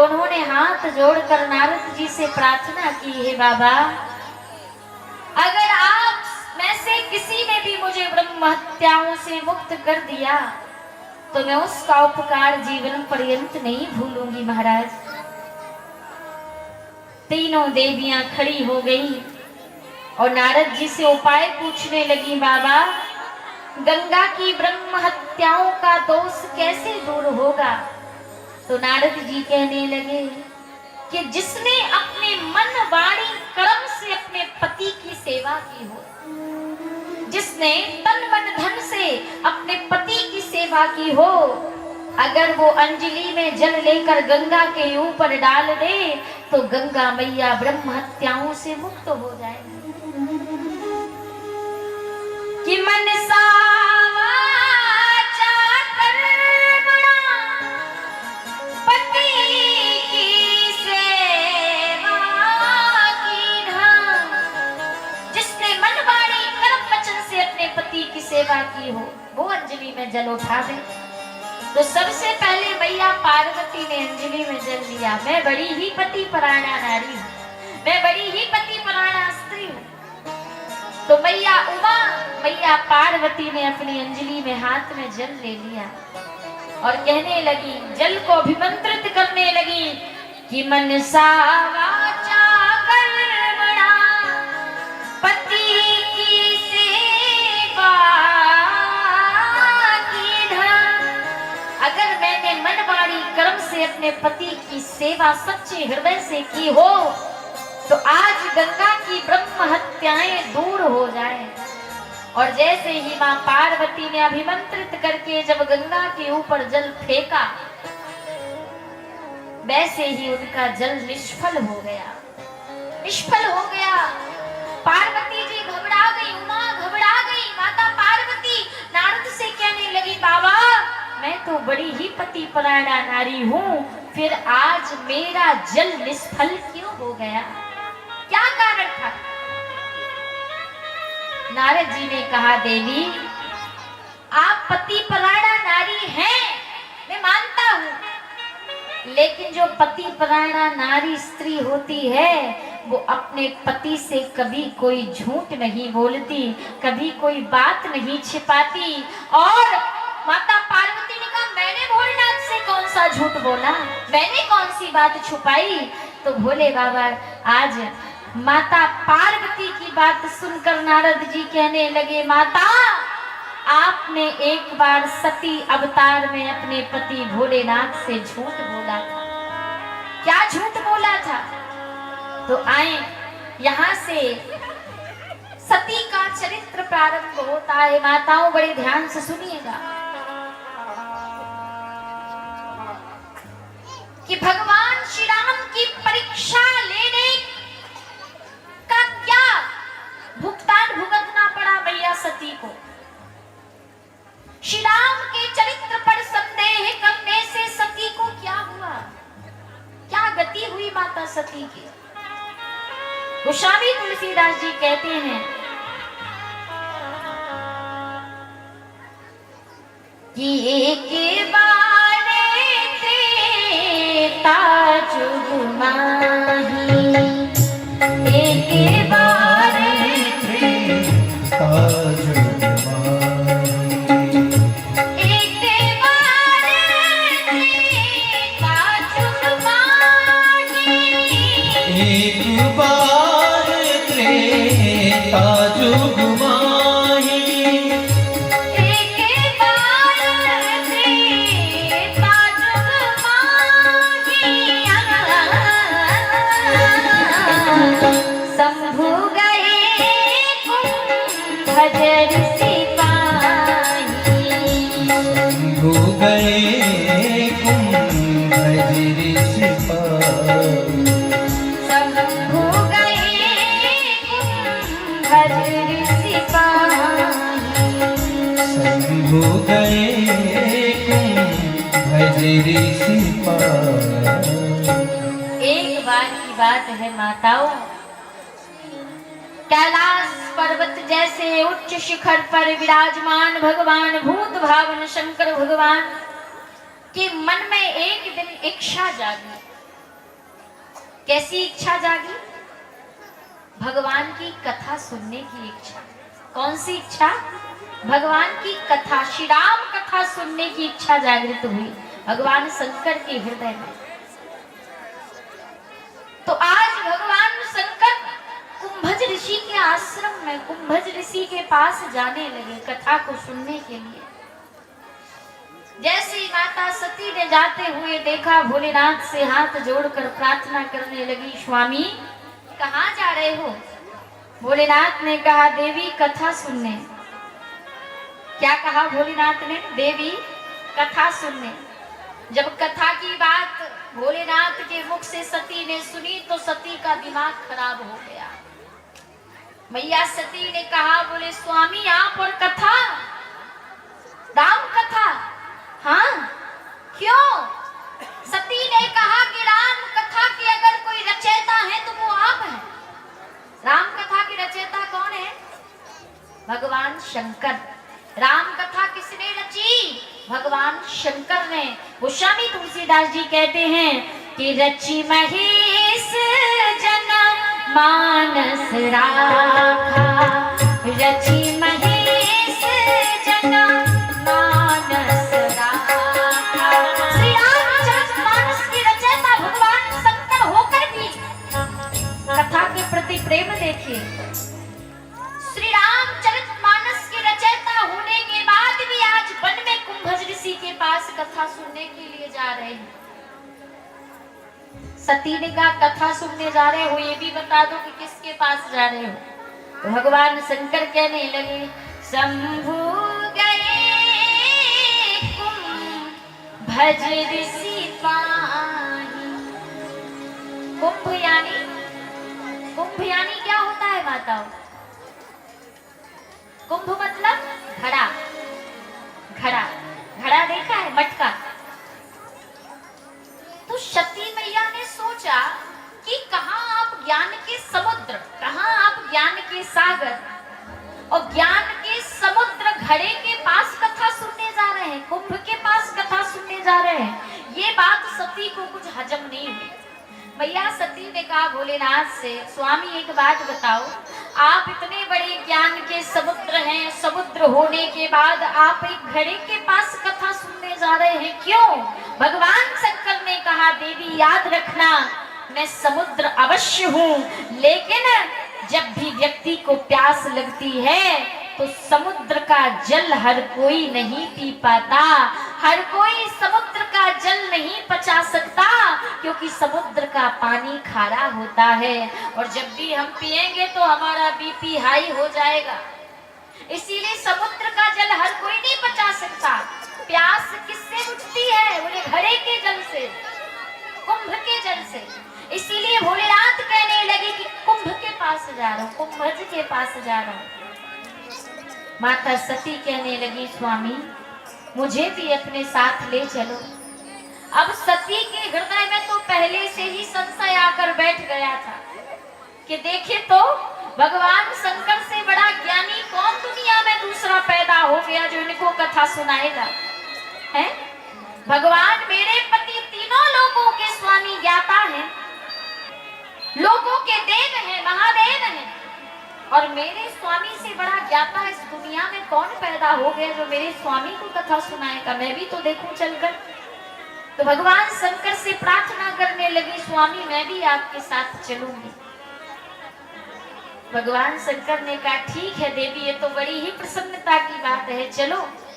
तो उन्होंने हाथ जोड़कर नारद जी से प्रार्थना की, हे बाबा, अगर आप में से किसी ने भी मुझे ब्रह्म हत्याओं से मुक्त कर दिया तो मैं उसका उपकार जीवन पर्यंत नहीं भूलूंगी महाराज। तीनों देवियां खड़ी हो गई और नारद जी से उपाय पूछने लगी, बाबा गंगा की ब्रह्म हत्याओं का दोष कैसे दूर होगा? तो नारद जी कहने लगे कि जिसने अपने मन वाणी कर्म से अपने पति की सेवा की हो, जिसने तन मन धन से अपने पति की सेवा की हो, अगर वो अंजलि में जल लेकर गंगा के ऊपर डाल दे तो गंगा मैया ब्रह्म हत्याओं से मुक्त हो जाएगी। कि मन सावा चाकर बड़ा पति की सेवा की ढाल, जिसने मन वाणी कर्म वचन से अपने पति की सेवा की हो वो अंजलि में जल उठा दे। तो सबसे पहले मैया पार्वती ने अंजलि में जल लिया। मैं बड़ी ही पति परायणा नारी हूँ, मैं बड़ी ही पति परायणा स्त्री हूँ। तो मैया उमा, मैया पार्वती ने अपनी अंजलि में हाथ में जल ले लिया और कहने लगी, जल को अभिमंत्रित करने लगी कि मनसा वाचा कर्मणा पति की सेवा की ढाल। अगर मैंने मन वाणी कर्म से अपने पति की सेवा सच्चे हृदय से की हो तो आज गंगा की ब्रह्म हत्याएं दूर हो जाए। और जैसे ही मां पार्वती ने अभिमंत्रित करके जब गंगा के ऊपर जल फेंका, वैसे ही उनका जल निष्फल हो गया, निष्फल हो गया। पार्वती जी घबरा गई, उमा घबरा गई। माता पार्वती नारद से कहने लगी, बाबा मैं तो बड़ी ही पति परायणा नारी हूँ, फिर आज मेरा जल निष्फल क्यों हो गया? क्या कारण था? नारद जी ने कहा, देवी आप पति परायणा नारी हैं, मैं मानता हूं, लेकिन जो पति परायणा नारी स्त्री होती है वो अपने पति से कभी कोई झूठ नहीं बोलती, कभी कोई बात नहीं छिपाती। और माता पार्वती ने कहा, मैंने भोलेनाथ से कौन सा झूठ बोला, मैंने कौन सी बात छुपाई? तो भोले बाबा आज माता पार्वती की बात सुनकर नारद जी कहने लगे, माता आपने एक बार सती अवतार में अपने पति भोलेनाथ से झूठ बोला था। क्या झूठ बोला था? तो आए यहां से सती का चरित्र प्रारंभ होता है। माताओं बड़े ध्यान से सुनिएगा कि भगवान श्री राम की परीक्षा लेने का क्या भुगतान भुगतना पड़ा मैया सती को। श्री राम के चरित्र पर संदेह करने से सती को क्या हुआ, क्या गति हुई माता सती की? गोस्वामी तुलसीदास जी कहते हैं कि एक बार त्रेता जुग माही, एक बार त्रेता जुग माही, एक बार त्रेता जुग माही, एक बार त्रेता जुग माही, एक बार त्रेता जुग माही। शंभु गए कुंभजर सिपाही, शंभु गए कुंभजर सिपाही, शंभु गए कुंभजर सिपाही, शंभु गए कुंभजर सिपाही। एक बार की बात है माताओं, कैलाश पर्वत जैसे उच्च शिखर पर विराजमान भगवान भूत भावन शंकर भगवान के मन में एक दिन इच्छा जागी। कैसी इच्छा जागी? भगवान की कथा सुनने की इच्छा। कौन सी इच्छा? भगवान की कथा, श्री राम कथा सुनने की इच्छा जागृत हुई भगवान शंकर के हृदय में। तो आज भगवान शंकर कुंभज ऋषि के आश्रम में, कुंभज ऋषि के पास जाने लगे कथा को सुनने के लिए। जैसे ही माता सती ने जाते हुए देखा, भोलेनाथ से हाथ जोड़कर प्रार्थना करने लगी, स्वामी कहाँ जा रहे हो? भोलेनाथ ने कहा, देवी कथा सुनने। क्या कहा भोलेनाथ ने? देवी कथा सुनने। जब कथा की बात भोलेनाथ के मुख से सती ने सुनी तो सती का दिमाग खराब हो गया। मैया सती ने कहा, बोले स्वामी आप और कथा, राम कथा? हाँ, क्यों? सती ने कहा कि राम कथा की अगर कोई रचयिता है तो वो आप हैं। राम कथा की रचयिता कौन है? भगवान शंकर। राम कथा किसने रची? भगवान शंकर ने। गोस्वामी तुलसीदास जी कहते हैं कि रची महेश जन मानस राखा, रची महेश जन मानस राखा। श्री रामचरितमानस की रचयिता भगवान शंकर होकर भी कथा के प्रति प्रेम देखिए। श्री रामचरितमानस की रचयिता होने के बाद भी आज वन में कुंभज ऋषि के पास कथा सुनने के लिए जा रहे हैं। सती ने कहा कथा सुनने जा रहे हो, ये भी बता दो कि किसके पास जा रहे हो? तो भगवान शंकर कहने लगे, शंभु गए कुंभज ऋषि पानी। कुंभ यानी क्या होता है माताओं? कुंभ मतलब घड़ा। घड़ा, घड़ा देखा है? मटका। तो सती मैया ने सोचा कि कहाँ आप ज्ञान के समुद्र, कहाँ आप ज्ञान के सागर और ज्ञान के समुद्र घड़े के पास कथा सुनने जा रहे हैं, कुंभ के पास कथा सुनने जा रहे हैं। ये बात सती को कुछ हजम नहीं हुई। मैया सती ने कहा भोलेनाथ से, स्वामी एक बात बताओ, आप इतने बड़े ज्ञान के समुद्र हैं, समुद्र होने के बाद आप एक घड़े के पास कथा सुनने जा रहे हैं, क्यों? भगवान शंकर ने कहा, देवी याद रखना, मैं समुद्र अवश्य हूँ, लेकिन जब भी व्यक्ति को प्यास लगती है तो समुद्र का जल हर कोई नहीं पी पाता, हर कोई समुद्र का जल नहीं पचा सकता, क्योंकि समुद्र का पानी खारा होता है और जब भी हम पिएंगे तो हमारा बीपी हाई हो जाएगा। इसीलिए समुद्र का जल हर कोई नहीं पचा सकता। प्यास किससे बुझती है? बोले घड़े के जल से, कुंभ के जल से। इसीलिए भोलेनाथ कहने लगे कि कुंभ के पास जा रहा हूँ, कुंभज के पास जा रहा हूँ। माता सती कहने लगी, स्वामी मुझे भी अपने साथ ले चलो। अब सती के हृदय में तो पहले से ही संशय आकर बैठ गया था कि देखे तो भगवान शंकर से बड़ा ज्ञानी कौन दुनिया में दूसरा पैदा हो गया जो इनको कथा सुनाएगा, है? भगवान मेरे पति तीनों लोगों के स्वामी ज्ञाता हैं, लोगों के देव हैं, महादेव हैं, और मेरे स्वामी से बड़ा ज्ञाता इस दुनिया में कौन पैदा हो गया जो मेरे स्वामी को कथा सुनाएगा? मैं भी तो देखूं चलकर। तो भगवान शंकर से प्रार्थना करने लगी, स्वामी मैं भी आपके साथ चलूंगी। भगवान शंकर ने कहा, ठीक है देवी, ये तो बड़ी ही प्रसन्नता की बात है, चलो।